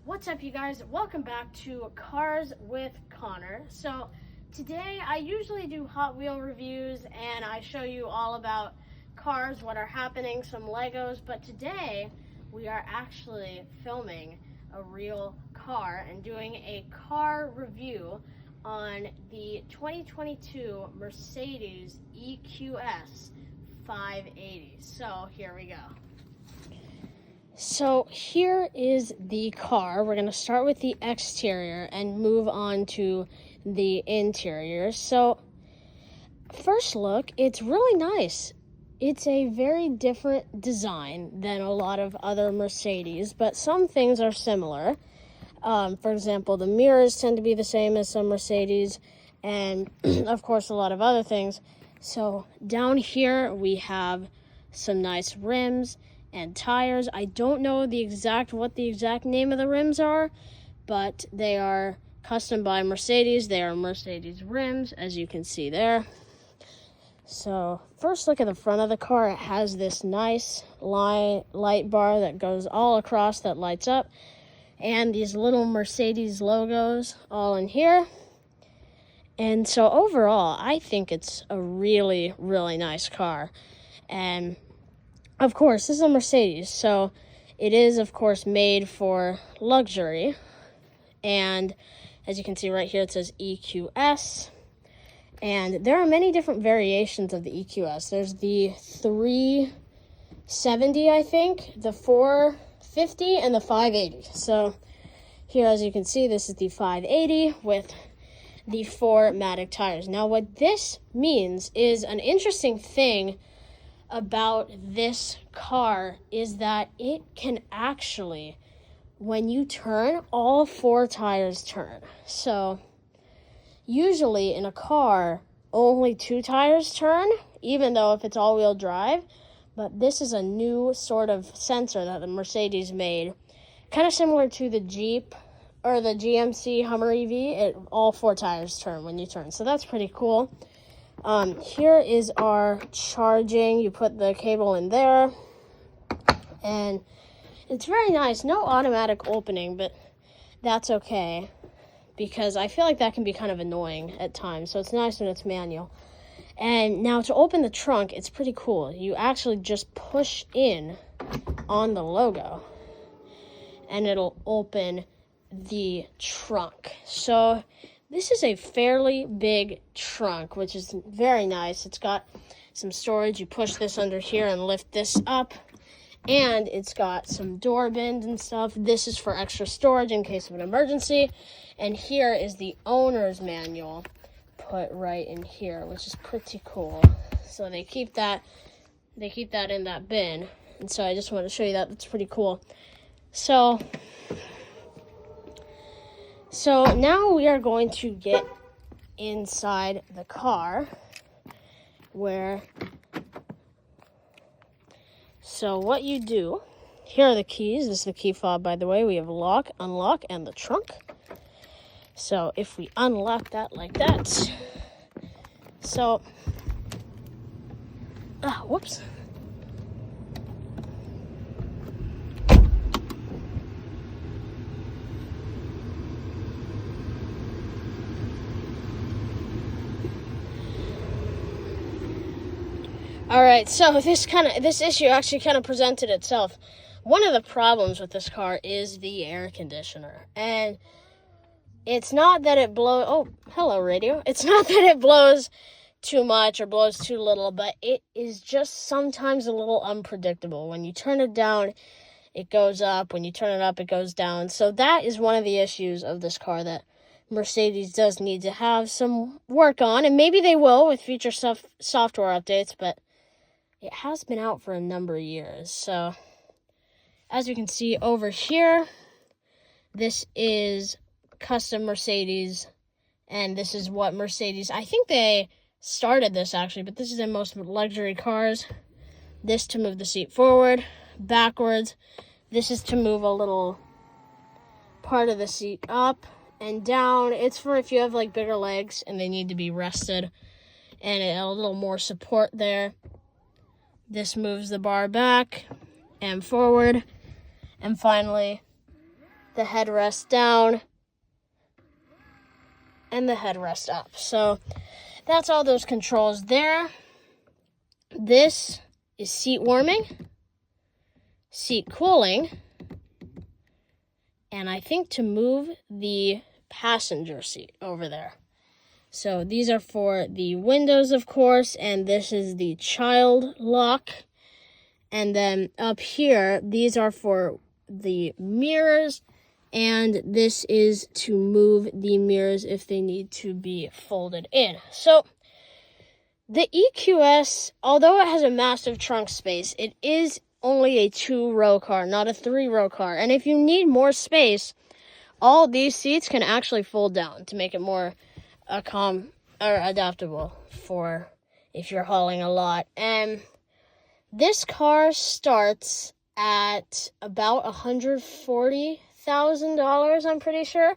What's up, you guys? Welcome back to Cars with Connor. So today I usually do Hot Wheel reviews and I show you all about cars, what are happening, some Legos, but today we are actually filming a real car and doing a car review on the 2022 Mercedes EQS 580. So here we go. So here is the car. We're going to start with the exterior and move on to the interior. So first look, it's really nice. It's a very different design than a lot of other Mercedes, but some things are similar. For example, the mirrors tend to be the same as some Mercedes, and of course a lot of other things. So down here we have some nice rims and tires. I don't know what the exact name of the rims are, but they are custom by Mercedes. They are Mercedes rims, as you can see there. So first look at the front of the car. It has this nice light bar that goes all across that lights up, and these little Mercedes logos all in here. And so overall, I think it's a really, really nice car. And of course, this is a Mercedes, so it is, of course, made for luxury. And as you can see right here, it says EQS. And there are many different variations of the EQS. There's the 370, I think, the 450, and the 580. So here, as you can see, this is the 580 with the 4MATIC tires. Now, what this means is an interesting thing about this car is that it can actually, when you turn, all four tires turn. So usually in a car, only two tires turn, even though if it's all-wheel drive. But this is a new sort of sensor that the Mercedes made, kind of similar to the Jeep or the GMC Hummer EV. All four tires turn when you turn, so that's pretty cool. Here is our charging. You put the cable in there, and it's very nice. No automatic opening, but that's okay, because I feel like that can be kind of annoying at times, so it's nice when it's manual. And now to open the trunk, it's pretty cool. You actually just push in on the logo, and it'll open the trunk. So this is a fairly big trunk, which is very nice. It's got some storage. You push this under here and lift this up. And it's got some door bins and stuff. This is for extra storage in case of an emergency. And here is the owner's manual put right in here, which is pretty cool. So they keep that in that bin. And so I just want to show you that. That's pretty cool. So now we are going to get inside the car so what you do, here are the keys. This is the key fob, by the way. We have lock, unlock, and the trunk. So if we unlock that like that, whoops. All right, so this issue actually kind of presented itself. One of the problems with this car is the air conditioner, and it's not that it blows. Oh, hello, radio. It's not that it blows too much or blows too little, but it is just sometimes a little unpredictable. When you turn it down, it goes up. When you turn it up, it goes down. So that is one of the issues of this car that Mercedes does need to have some work on, and maybe they will with future software updates, but it has been out for a number of years. So as you can see over here, this is custom Mercedes, and this is what Mercedes, I think they started this actually, but this is in most luxury cars. This to move the seat forward, backwards. This is to move a little part of the seat up and down. It's for if you have like bigger legs and they need to be rested, and a little more support there. This moves the bar back and forward. And finally, the headrest down, and the headrest up. So that's all those controls there. This is seat warming, seat cooling, and I think to move the passenger seat over there. So these are for the windows, of course, and this is the child lock. And then up here, these are for the mirrors, and this is to move the mirrors if they need to be folded in. So the EQS, although it has a massive trunk space, it is only a 2-row car, not a 3-row car. And if you need more space, all these seats can actually fold down to make it more adaptable for if you're hauling a lot. And this car starts at about $140,000, I'm pretty sure.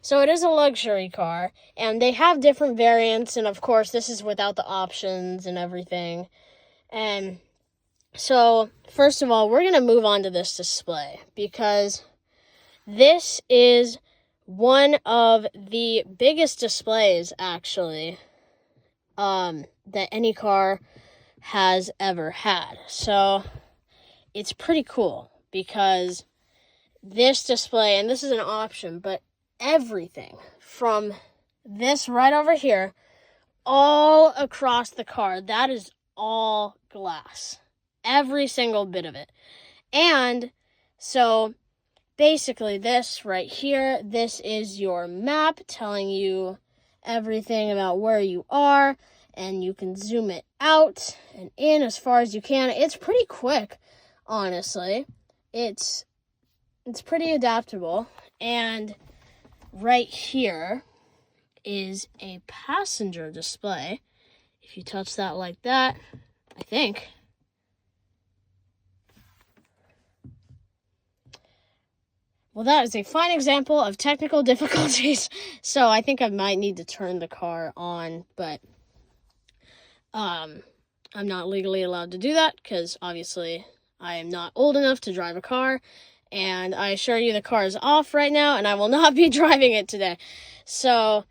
So it is a luxury car, and they have different variants, and of course this is without the options and everything. And so, first of all, we're going to move on to this display, because this is one of the biggest displays, actually, that any car has ever had. So, it's pretty cool, because this display, and this is an option, but everything from this right over here, all across the car, that is all glass. Every single bit of it. And so basically this right here, this is your map telling you everything about where you are, and you can zoom it out and in as far as you can. It's pretty quick, honestly. It's pretty adaptable. And right here is a passenger display. If you touch that like that, I think. Well, that is a fine example of technical difficulties. So I think I might need to turn the car on, but I'm not legally allowed to do that because obviously I am not old enough to drive a car. And I assure you the car is off right now, and I will not be driving it today. So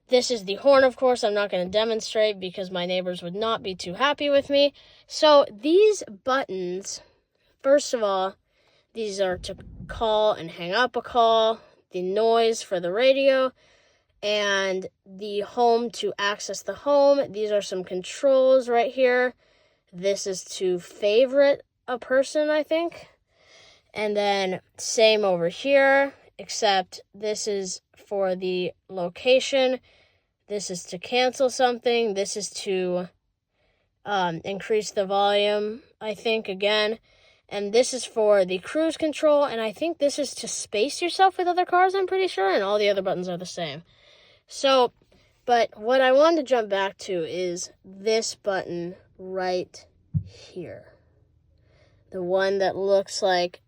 this is the horn, of course. I'm not going to demonstrate because my neighbors would not be too happy with me. So these buttons, first of all, these are to call and hang up a call, the noise for the radio, and the home to access the home. These are some controls right here. This is to favorite a person, I think. And then same over here, except this is for the location. This is to cancel something. This is to increase the volume, I think, again. And this is for the cruise control, and I think this is to space yourself with other cars, I'm pretty sure, and all the other buttons are the same. So, but what I wanted to jump back to is this button right here. The one that looks like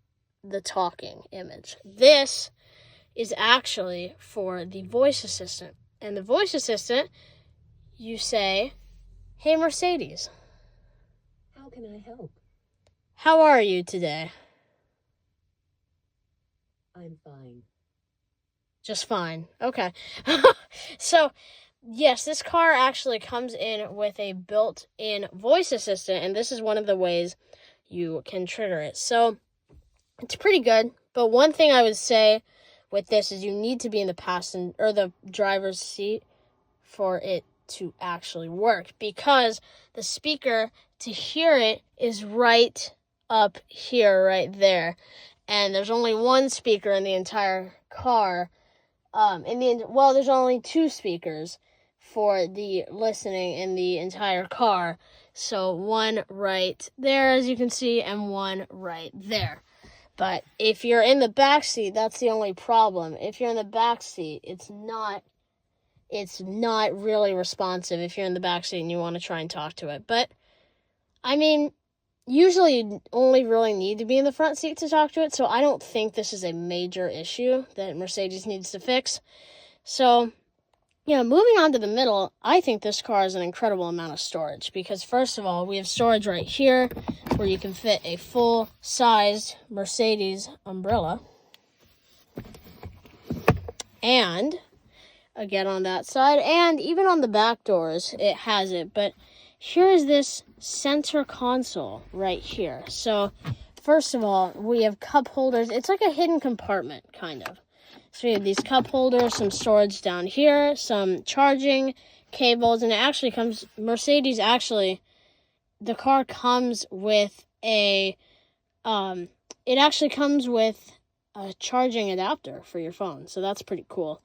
the talking image. This is actually for the voice assistant. And the voice assistant, you say, "Hey, Mercedes. How can I help? How are you today?" I'm fine. Just fine. Okay. So, yes, this car actually comes in with a built-in voice assistant, and this is one of the ways you can trigger it. So, it's pretty good, but one thing I would say with this is you need to be in the passenger or the driver's seat for it to actually work, because the speaker to hear it is right up here, right there, and there's only one speaker in the entire car. There's only two speakers for the listening in the entire car. So one right there, as you can see, and one right there. But if you're in the back seat, that's the only problem. If you're in the back seat, it's not really responsive if you're in the back seat and you want to try and talk to it. But I mean, usually you only really need to be in the front seat to talk to it, so I don't think this is a major issue that Mercedes needs to fix. So, yeah, moving on to the middle, I think this car has an incredible amount of storage, because first of all, we have storage right here where you can fit a full-sized Mercedes umbrella. And again on that side, and even on the back doors, it has it. But here is this center console right here. So first of all, we have cup holders. It's like a hidden compartment, kind of. So we have these cup holders, some storage down here, some charging cables, and it actually comes, Mercedes actually, the car comes with it actually comes with a charging adapter for your phone. So that's pretty cool.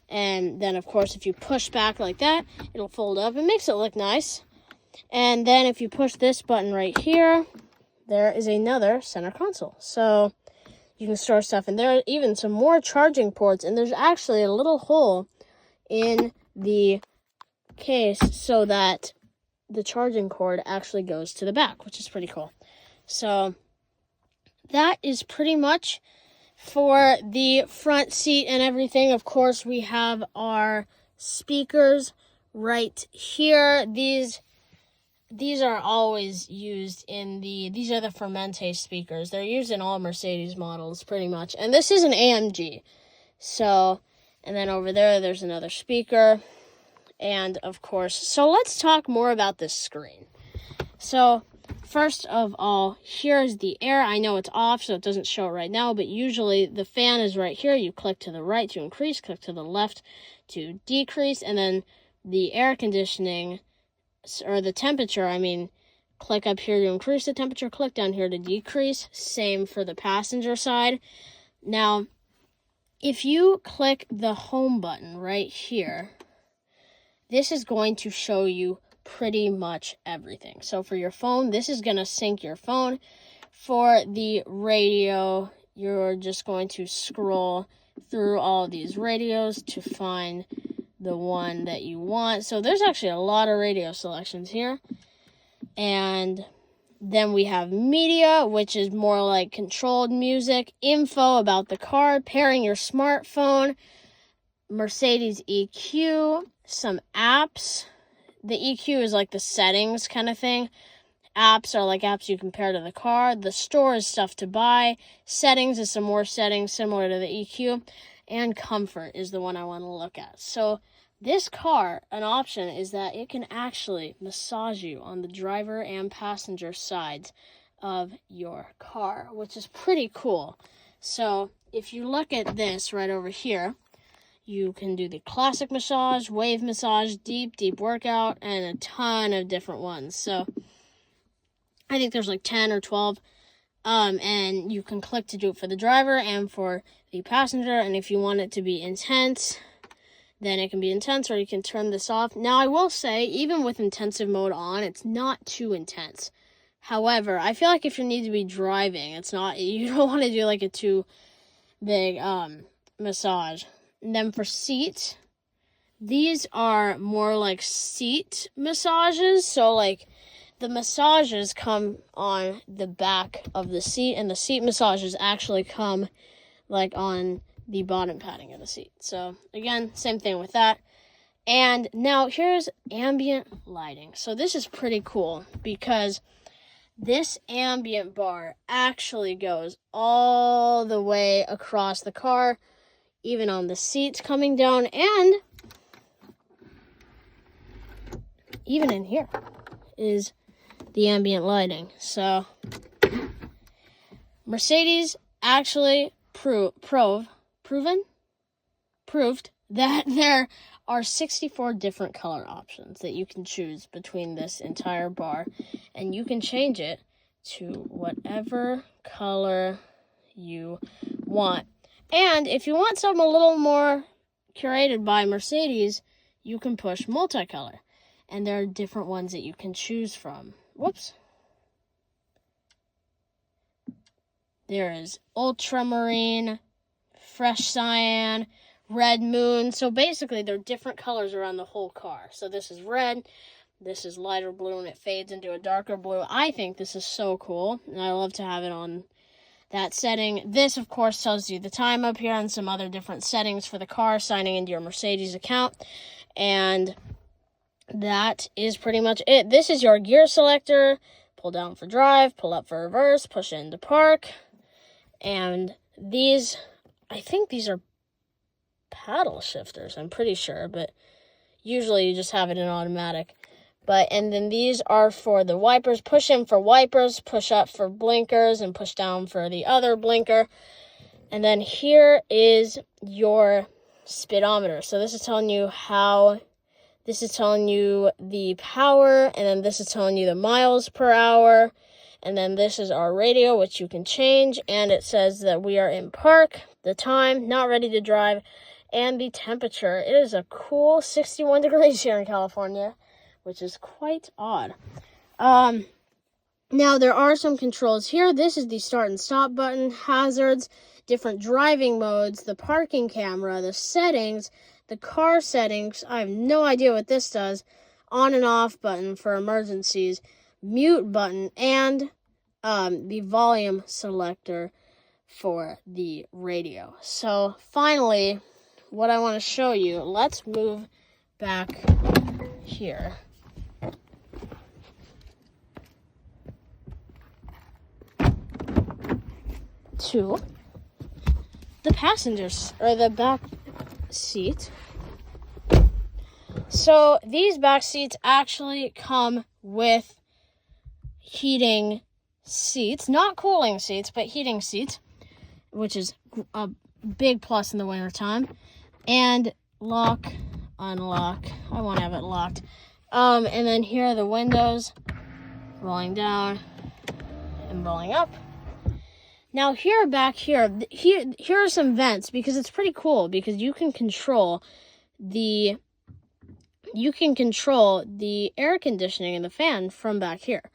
And then, of course, if you push back like that, it'll fold up. It makes it look nice. And then if you push this button right here, there is another center console. So you can store stuff. And there are even some more charging ports. And there's actually a little hole in the case so that the charging cord actually goes to the back, which is pretty cool. So that is pretty much for the front seat and everything. Of course, we have our speakers right here. These are always used these are the 4MATIC speakers. They're used in all Mercedes models pretty much. And this is an AMG. So, and then over there's another speaker. And of course, so let's talk more about this screen. So first of all, here's the air. I know it's off, so it doesn't show it right now, but usually the fan is right here. You click to the right to increase, click to the left to decrease, and then the air conditioning, or the temperature, click up here to increase the temperature, click down here to decrease. Same for the passenger side. Now, if you click the home button right here, this is going to show you pretty much everything. So for your phone, this is going to sync your phone. For the radio, you're just going to scroll through all of these radios to find the one that you want. So there's actually a lot of radio selections here. And then we have media, which is more like controlled music, info about the car, pairing your smartphone, Mercedes EQ, some apps. The EQ is like the settings kind of thing. Apps are like apps you compare to the car. The store is stuff to buy. Settings is some more settings similar to the EQ. And comfort is the one I want to look at. So this car, an option is that it can actually massage you on the driver and passenger sides of your car, which is pretty cool. So if you look at this right over here, you can do the classic massage, wave massage, deep workout, and a ton of different ones. So I think there's like 10 or 12. And you can click to do it for the driver and for the passenger. And if you want it to be intense, then it can be intense, or you can turn this off. Now, I will say, even with intensive mode on, it's not too intense. However, I feel like if you need to be driving, you don't want to do like a too big massage. And then for seat, these are more like seat massages. So like the massages come on the back of the seat, and the seat massages actually come like on the bottom padding of the seat. So again, same thing with that. And now here's ambient lighting. So this is pretty cool because this ambient bar actually goes all the way across the car, even on the seats coming down, and even in here is the ambient lighting. So Mercedes actually proved that there are 64 different color options that you can choose between this entire bar, and you can change it to whatever color you want. And if you want something a little more curated by Mercedes, you can push multicolor, and there are different ones that you can choose from. Whoops. There is ultramarine, fresh cyan, red moon. So basically, there are different colors around the whole car. So this is red, this is lighter blue, and it fades into a darker blue. I think this is so cool, and I love to have it on that setting. This, of course, tells you the time up here and some other different settings for the car, signing into your Mercedes account. And that is pretty much it. This is your gear selector. Pull down for drive, pull up for reverse, push into park. And these, I think these are paddle shifters, I'm pretty sure, but usually you just have it in automatic. And then these are for the wipers. Push in for wipers, push up for blinkers, and push down for the other blinker. And then here is your speedometer. So this is telling you the power, and then this is telling you the miles per hour. And then this is our radio, which you can change, and it says that we are in park, the time, not ready to drive, and the temperature. It is a cool 61 degrees here in California, which is quite odd. Now, there are some controls here. This is the start and stop button, hazards, different driving modes, the parking camera, the settings, the car settings. I have no idea what this does. On and off button for emergencies, mute button, and the volume selector for the radio. So, finally, what I want to show you, let's move back here. To the passengers, or the back seat. So these back seats actually come with heating seats, not cooling seats, but heating seats, which is a big plus in the wintertime. And lock, unlock. I won't have it locked. And then here are the windows, rolling down and rolling up. Now back here are some vents, because it's pretty cool, because you can control the air conditioning and the fan from back here,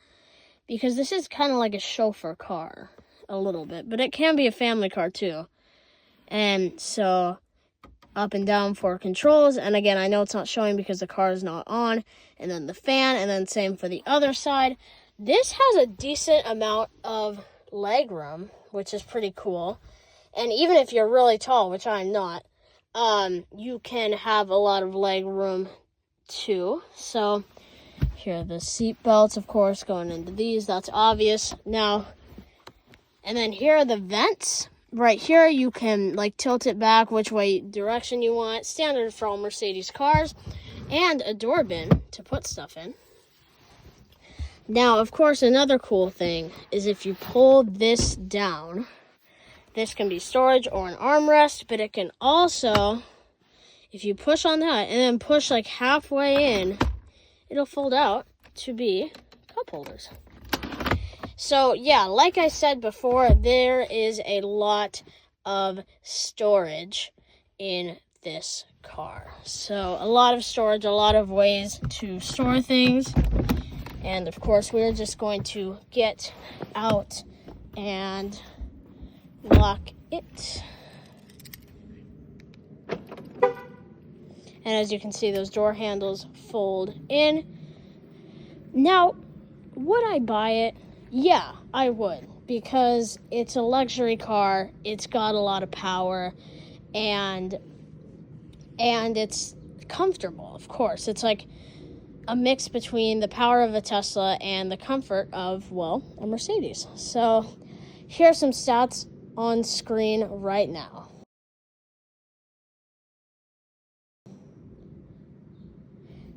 because this is kind of like a chauffeur car a little bit, but it can be a family car too. And so up and down for controls, and again, I know it's not showing because the car is not on, and then the fan, and then same for the other side. This has a decent amount of leg room, which is pretty cool. And even if you're really tall, which I'm not, you can have a lot of leg room too. So here are the seat belts, of course, going into these. That's obvious. Now, and then here are the vents. Right here, you can like tilt it back which way direction you want. Standard for all Mercedes cars. And a door bin to put stuff in. Now, of course, another cool thing is if you pull this down, this can be storage or an armrest, but it can also, if you push on that and then push like halfway in, it'll fold out to be cup holders. So, yeah, like I said before, there is a lot of storage in this car. So, a lot of storage, a lot of ways to store things. And, of course, we're just going to get out and lock it. And as you can see, those door handles fold in. Now, would I buy it? Yeah, I would. Because it's a luxury car. It's got a lot of power. And it's comfortable, of course. It's like a mix between the power of a Tesla and the comfort of, well, a Mercedes. So here are some stats on screen right now.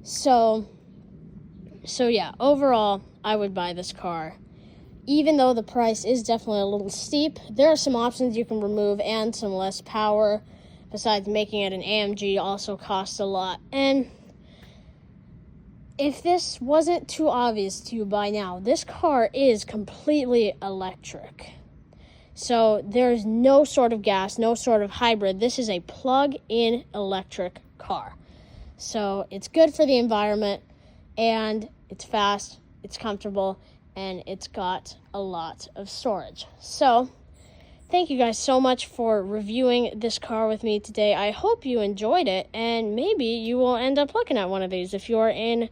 So yeah, overall, I would buy this car. Even though the price is definitely a little steep, there are some options you can remove and some less power. Besides, making it an AMG also costs a lot. And if this wasn't too obvious to you by now, this car is completely electric. So there's no sort of gas, no sort of hybrid. This is a plug-in electric car. So it's good for the environment, and it's fast, it's comfortable, and it's got a lot of storage. So thank you guys so much for reviewing this car with me today. I hope you enjoyed it, and maybe you will end up looking at one of these if you are in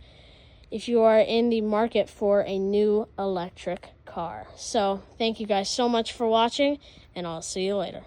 the market for a new electric car. So thank you guys so much for watching, and I'll see you later.